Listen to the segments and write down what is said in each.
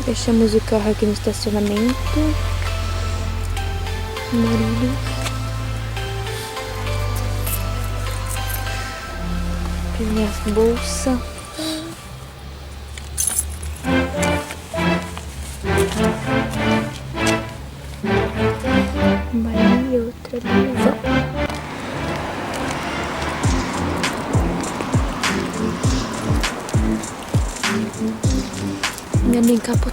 Deixamos o carro aqui no estacionamento. Marido. Peguei as bolsas. Uma e outra ali. Meio encapotado.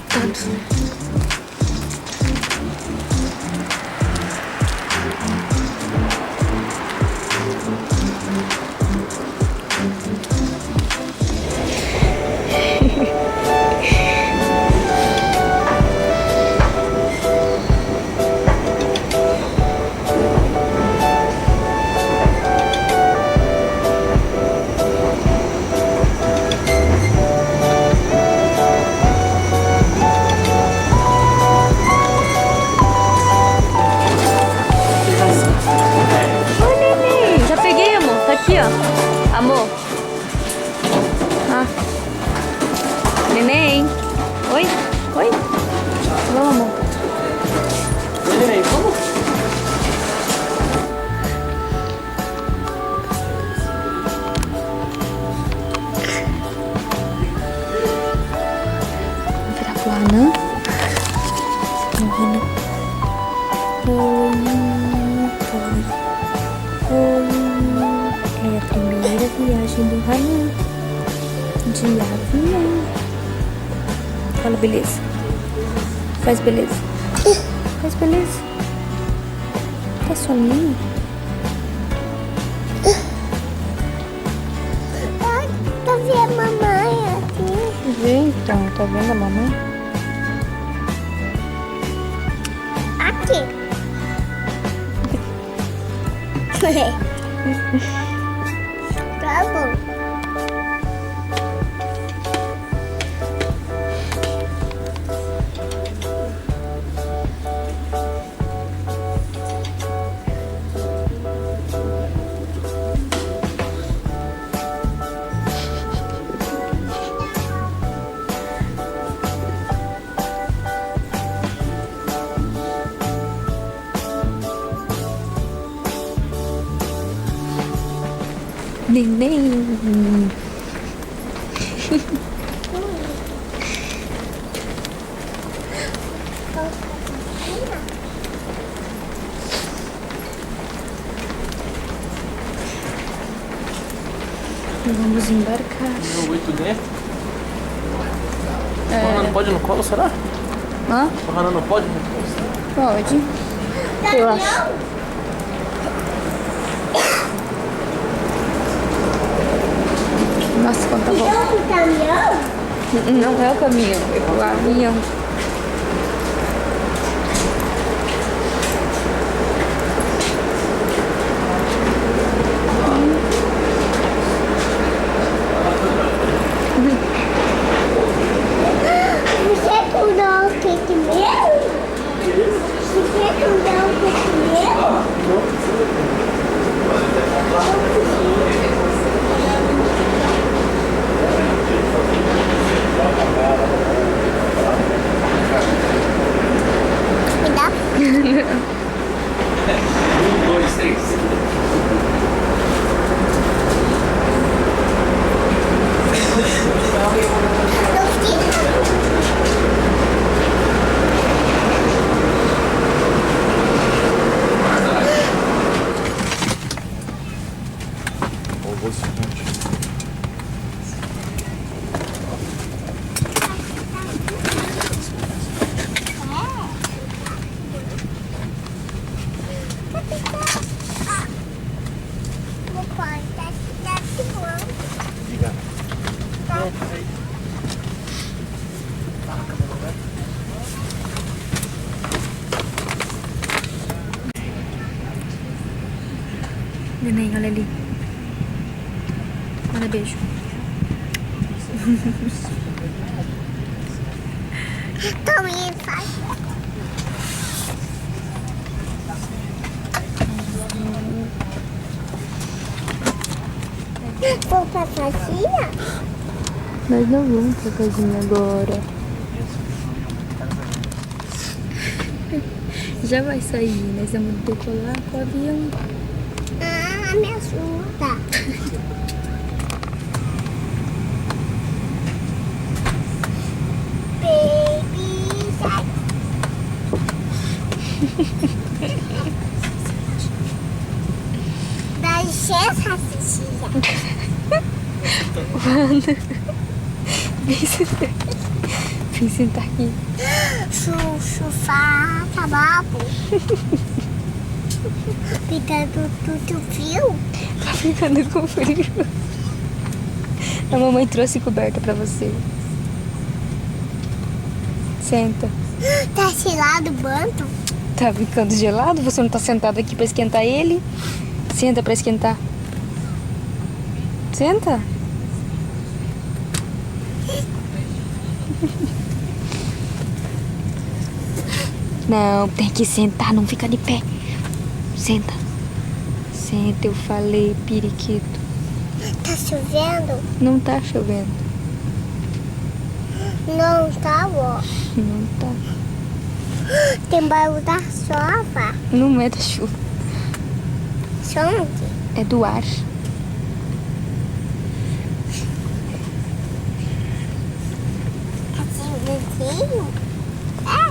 Amor. Ah. Neném. Oi? Oi? Vamos, amor. Oi, neném. Vamos? Vamos virar pro Hanan. É a primeira viagem do Hanan de avião. Fala beleza. Faz beleza. Faz beleza. Tá soninho? Tá vendo a mamãe aqui? Vê então, tá vendo a mamãe? Aqui. Tá bom. Neném. Vamos embarcar. Meu 8D? O Hanan não pode ir no colo, será? Hã? O Hanan não pode ir no colo, será? Pode. Eu acho. Nossa, quanta volta. Não é o caminhão? Não é o caminhão, é o avião. Você fundou o que primeiro? Você fundou o que primeiro? Me dá? 1, 2, 3. Neném, olha ali. Olha, beijo. Também faz. Vamos pra casinha? Nós não vamos pra casinha agora. Já vai sair, nós vamos decolar com o avião. Ah, me ajuda. Baby, sai. Dá licença, Cecília. Vem sentar aqui. Sofá, tabaco. Pintando tudo frio. Tá ficando com frio. A mamãe trouxe coberta pra você. Senta. Tá gelado o banco? Tá ficando gelado? Você não tá sentado aqui pra esquentar ele? Senta pra esquentar. Senta. Não, tem que sentar, não fica de pé. Senta. Senta, eu falei, periquito. Tá chovendo? Não tá chovendo. Não tá, ó. Não tá. Tem barulho da chuva. Não é da chuva. Onde? É do ar. Assim, é.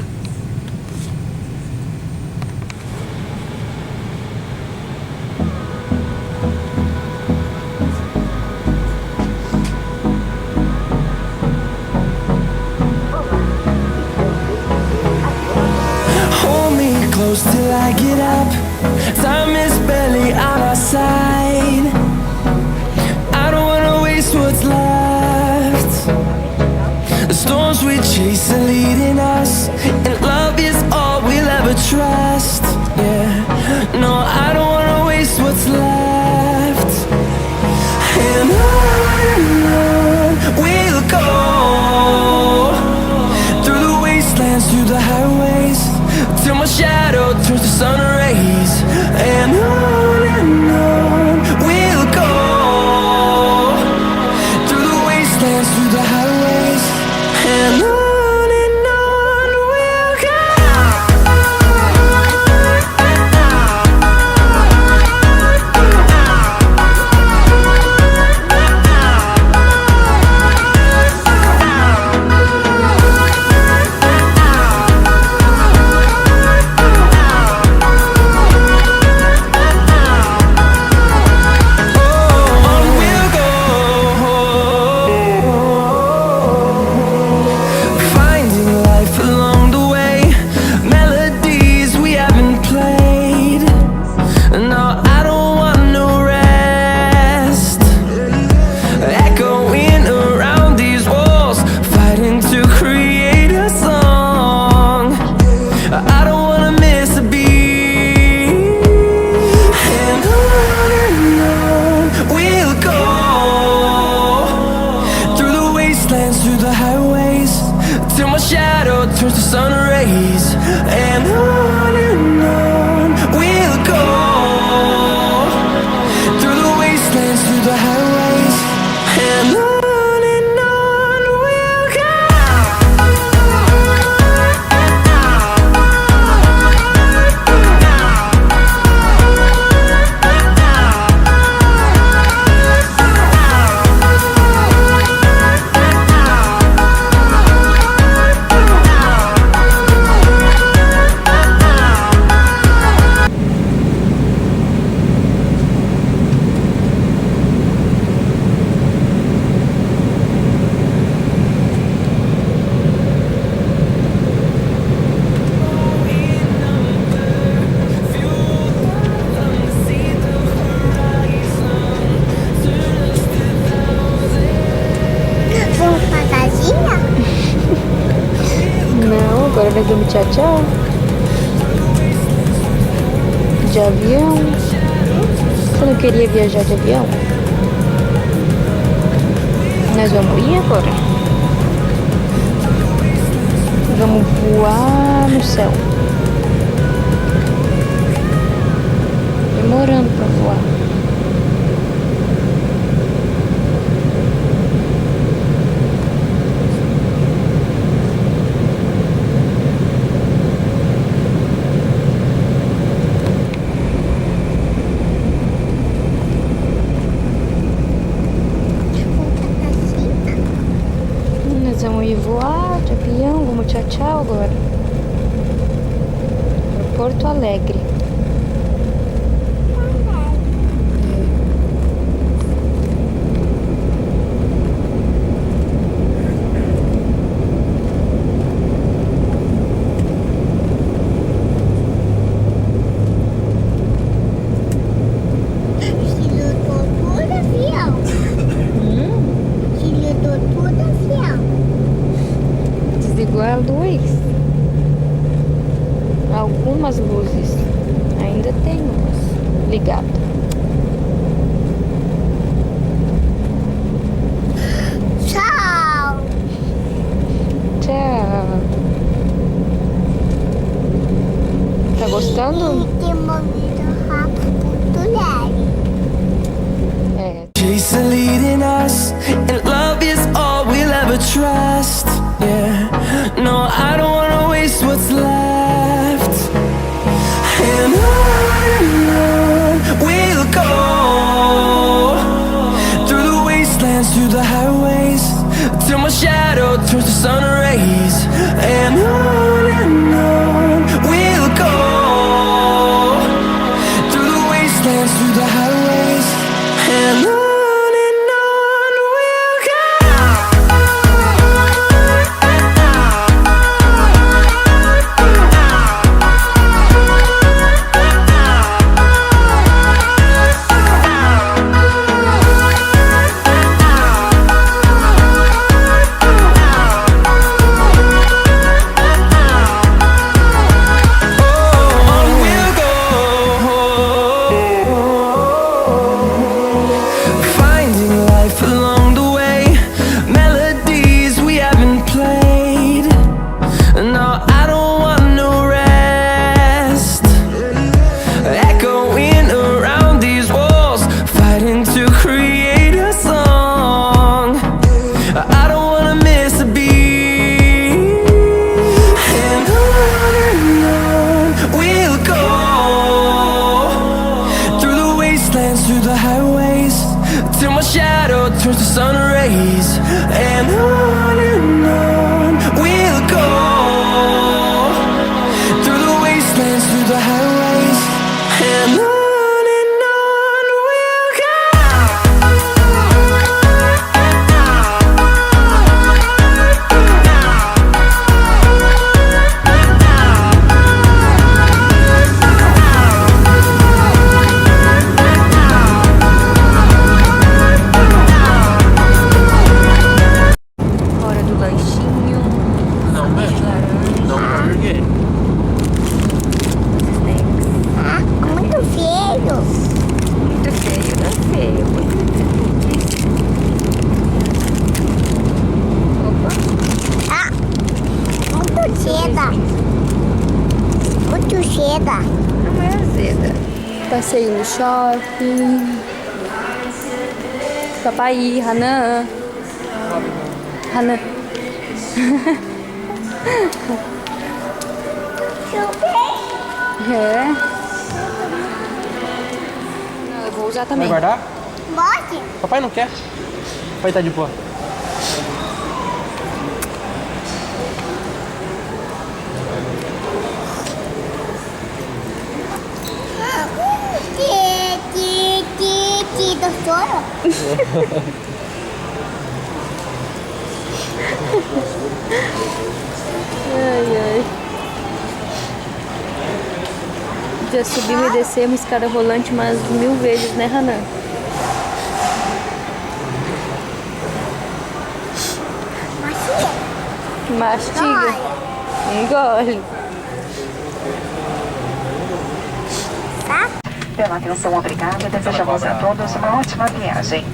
Hold me close till I get up. Time is barely on our side. I don't wanna waste what's left. The storms we chase are leading us, and love is all we'll ever trust. Yeah, no, I don't wanna waste what's left. And on we'll go, through the wastelands, through the highways, till my shadow turns to sun rays. And on we'll go, through the wastelands, through the highways, and on we'll go. Turns to sun rays, and on we'll go, through the wastelands, through the highways, and on we'll go. Vamos pra casinha? Não, agora nós vamos tchau, tchau. De avião. Você não queria viajar de avião? Nós vamos ir agora. Vamos voar no céu. Demorando pra voar. de voar de avião. Vamos tchau, tchau agora. Para Porto Alegre. Desligou a luz. Algumas luzes. Ainda tem umas ligadas. Tchau. Tchau. Tá gostando? Tem movido rápido leve. É. Jason leading us, and love is all we'll ever trust. Yeah, no, I don't wanna waste what's left. And on we'll go, through the wastelands, through the highways, till my shadow turns to sun rays. And on we'll go, through the wastelands, through the highways, and on we'll go. Through the highways, till my shadow turns to sun rays. And on we'll go, through the wastelands, through the highways, and on we'll go. Hora do lanchinho. Não, mesmo. Não, por quê? Ah, muito feio. Muito feio, tá feio. Opa. Ah, muito seda. Muito seda. Não é azeda. Passeio no shopping. Papai, Hanan. Hanan. É. Não, eu vou usar Vai também. guardar? Pode? Papai não quer. Papai tá de boa. Gostou? Ai, ai. Já subimos e descemos escada rolante umas 1000 vezes, né, Hanan? Mastiga. Engole. Pela atenção, obrigada. Desejamos a todos uma ótima viagem.